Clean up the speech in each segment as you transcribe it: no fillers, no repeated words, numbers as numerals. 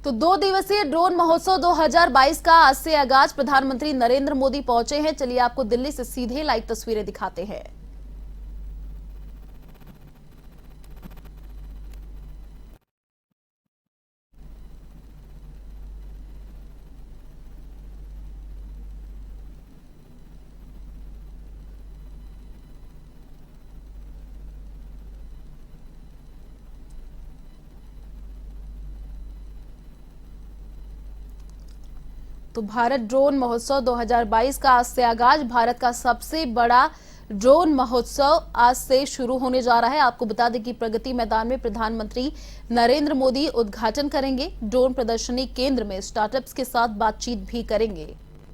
तो 2 दिवसीय ड्रोन महोत्सव 2022 का आज से आगाज। प्रधानमंत्री नरेंद्र मोदी पहुंचे हैं। चलिए आपको दिल्ली से सीधे लाइव तस्वीरें दिखाते हैं। तो भारत ड्रोन महोत्सव 2022 का आज से आगाज। भारत का सबसे बड़ा ड्रोन महोत्सव आज से शुरू होने जा रहा है। आपको बता दें कि प्रगति मैदान में प्रधानमंत्री नरेंद्र मोदी उद्घाटन करेंगे। ड्रोन प्रदर्शनी केंद्र में स्टार्टअप्स के साथ बातचीत भी करेंगे।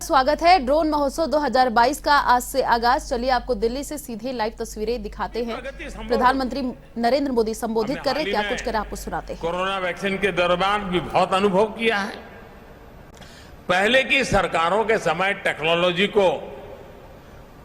स्वागत है। ड्रोन महोत्सव 2022 का आज से आगाज। चलिए आपको दिल्ली से सीधे लाइव तस्वीरें दिखाते हैं। प्रधानमंत्री नरेंद्र मोदी संबोधित कर रहे, क्या कुछ कर आपको सुनाते हैं। कोरोना वैक्सीन के दौरान भी बहुत अनुभव किया है। पहले की सरकारों के समय टेक्नोलॉजी को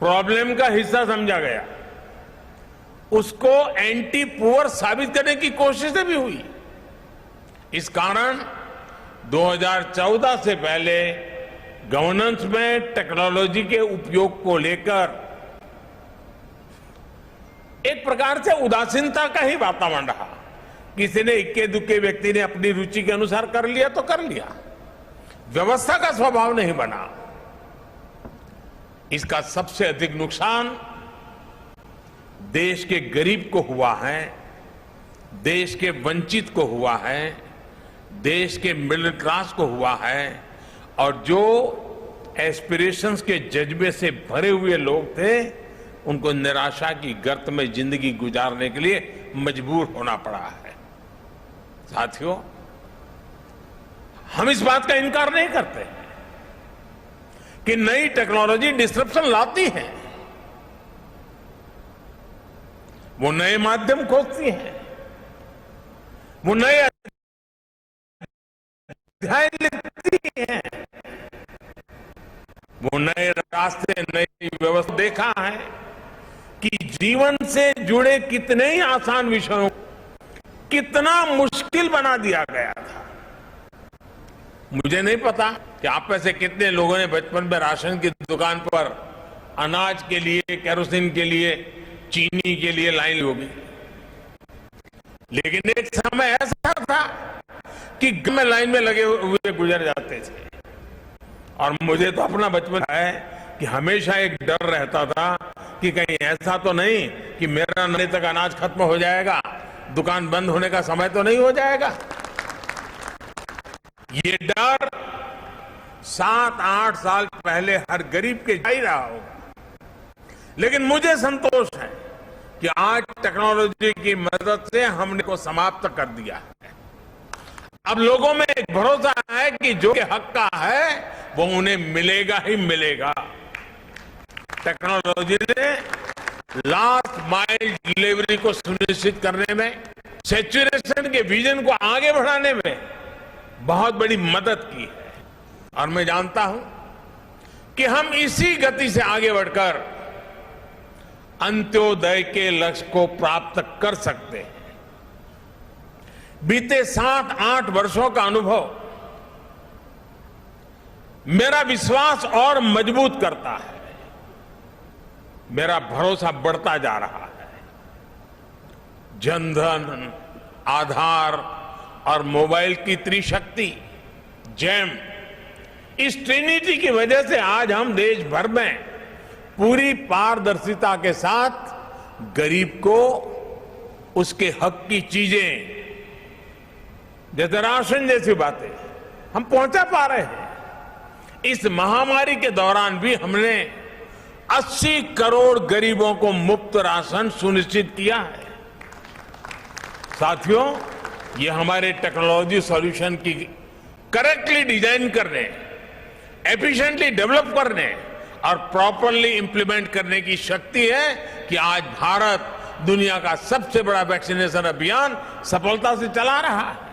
प्रॉब्लम का हिस्सा समझा गया, उसको एंटी पुअर साबित करने की कोशिशें भी हुई। इस कारण 2014 से पहले गवर्नेंस में टेक्नोलॉजी के उपयोग को लेकर एक प्रकार से उदासीनता का ही वातावरण रहा। किसी ने इक्के दुक्के व्यक्ति ने अपनी रुचि के अनुसार कर लिया तो कर लिया, व्यवस्था का स्वभाव नहीं बना। इसका सबसे अधिक नुकसान देश के गरीब को हुआ है, देश के वंचित को हुआ है, देश के मिडिल क्लास को हुआ है, और जो एस्पिरेशंस के जज्बे से भरे हुए लोग थे उनको निराशा की गर्त में जिंदगी गुजारने के लिए मजबूर होना पड़ा है। साथियों, हम इस बात का इनकार नहीं करते कि नई टेक्नोलॉजी डिस्ट्रप्शन लाती है, वो नए माध्यम खोजती है, वो नए अध्याय लिखती है, वो नए रास्ते, नई व्यवस्था। देखा है कि जीवन से जुड़े कितने ही आसान विषयों कितना मुश्किल बना दिया गया था। मुझे नहीं पता कि आप में से कितने लोगों ने बचपन में राशन की दुकान पर अनाज के लिए, केरोसिन के लिए, चीनी के लिए लाइन होगी, लेकिन एक समय ऐसा था कि में लाइन में लगे हुए गुजर जाते थे। और मुझे तो अपना बचपन है कि हमेशा एक डर रहता था कि कहीं ऐसा तो नहीं कि मेरा आने तक अनाज खत्म हो जाएगा, दुकान बंद होने का समय तो नहीं हो जाएगा। ये डर 7-8 साल पहले हर गरीब के जा ही रहा होगा, लेकिन मुझे संतोष है कि आज टेक्नोलॉजी की मदद से हमने को समाप्त कर दिया है। अब लोगों में एक भरोसा है कि जो के हक का है वो उन्हें मिलेगा ही मिलेगा। टेक्नोलॉजी ने लास्ट माइल डिलीवरी को सुनिश्चित करने में, सैचुरेशन के विजन को आगे बढ़ाने में बहुत बड़ी मदद की है। और मैं जानता हूं कि हम इसी गति से आगे बढ़कर अंत्योदय के लक्ष्य को प्राप्त कर सकते हैं। बीते 7-8 वर्षों का अनुभव मेरा विश्वास और मजबूत करता है, मेरा भरोसा बढ़ता जा रहा है। जनधन, आधार और मोबाइल की त्रिशक्ति, जैम, इस ट्रिनिटी की वजह से आज हम देश भर में पूरी पारदर्शिता के साथ गरीब को उसके हक की चीजें, जैसे राशन जैसी बातें, हम पहुंचा पा रहे हैं। इस महामारी के दौरान भी हमने 80 करोड़ गरीबों को मुफ्त राशन सुनिश्चित किया है। साथियों, ये हमारे टेक्नोलॉजी सॉल्यूशन की करेक्टली डिजाइन करने, एफिशिएंटली डेवलप करने और प्रॉपरली इंप्लीमेंट करने की शक्ति है कि आज भारत दुनिया का सबसे बड़ा वैक्सीनेशन अभियान सफलता से चला रहा है।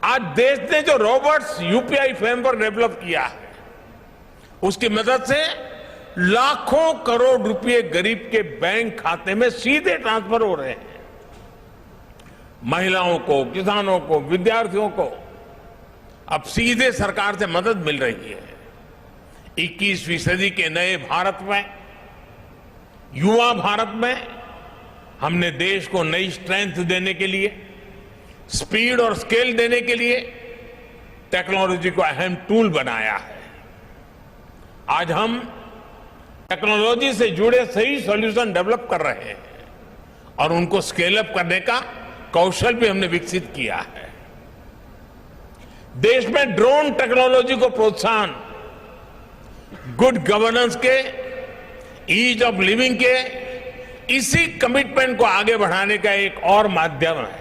आज देश ने जो रोबोट्स यूपीआई फ्रेमवर्क डेवलप किया है, उसकी मदद से लाखों करोड़ रुपए गरीब के बैंक खाते में सीधे ट्रांसफर हो रहे हैं। महिलाओं को, किसानों को, विद्यार्थियों को अब सीधे सरकार से मदद मिल रही है। 21वीं सदी के नए भारत में, युवा भारत में हमने देश को नई स्ट्रेंथ देने के लिए, स्पीड और स्केल देने के लिए टेक्नोलॉजी को अहम टूल बनाया है। आज हम टेक्नोलॉजी से जुड़े सही सॉल्यूशन डेवलप कर रहे हैं और उनको स्केल अप करने का कौशल भी हमने विकसित किया है। देश में ड्रोन टेक्नोलॉजी को प्रोत्साहन, गुड गवर्नेंस के, ईज ऑफ लिविंग के, इसी कमिटमेंट को आगे बढ़ाने का एक और माध्यम है।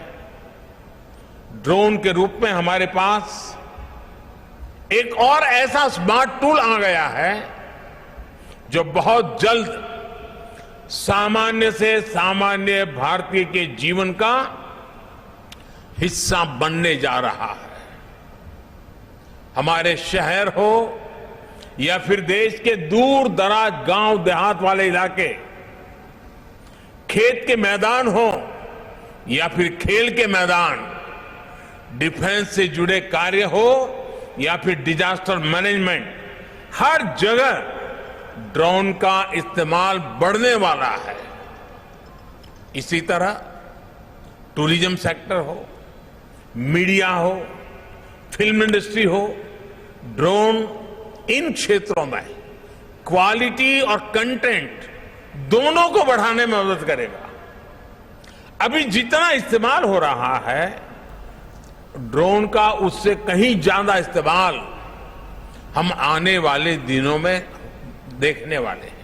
ड्रोन के रूप में हमारे पास एक और ऐसा स्मार्ट टूल आ गया है जो बहुत जल्द सामान्य से सामान्य भारतीय के जीवन का हिस्सा बनने जा रहा है। हमारे शहर हो या फिर देश के दूर दराज गांव देहात वाले इलाके, खेत के मैदान हो या फिर खेल के मैदान, डिफेंस से जुड़े कार्य हो या फिर डिजास्टर मैनेजमेंट, हर जगह ड्रोन का इस्तेमाल बढ़ने वाला है। इसी तरह टूरिज्म सेक्टर हो, मीडिया हो, फिल्म इंडस्ट्री हो, ड्रोन इन क्षेत्रों में क्वालिटी और कंटेंट दोनों को बढ़ाने में मदद करेगा। अभी जितना इस्तेमाल हो रहा है ड्रोन का, उससे कहीं ज्यादा इस्तेमाल हम आने वाले दिनों में देखने वाले हैं।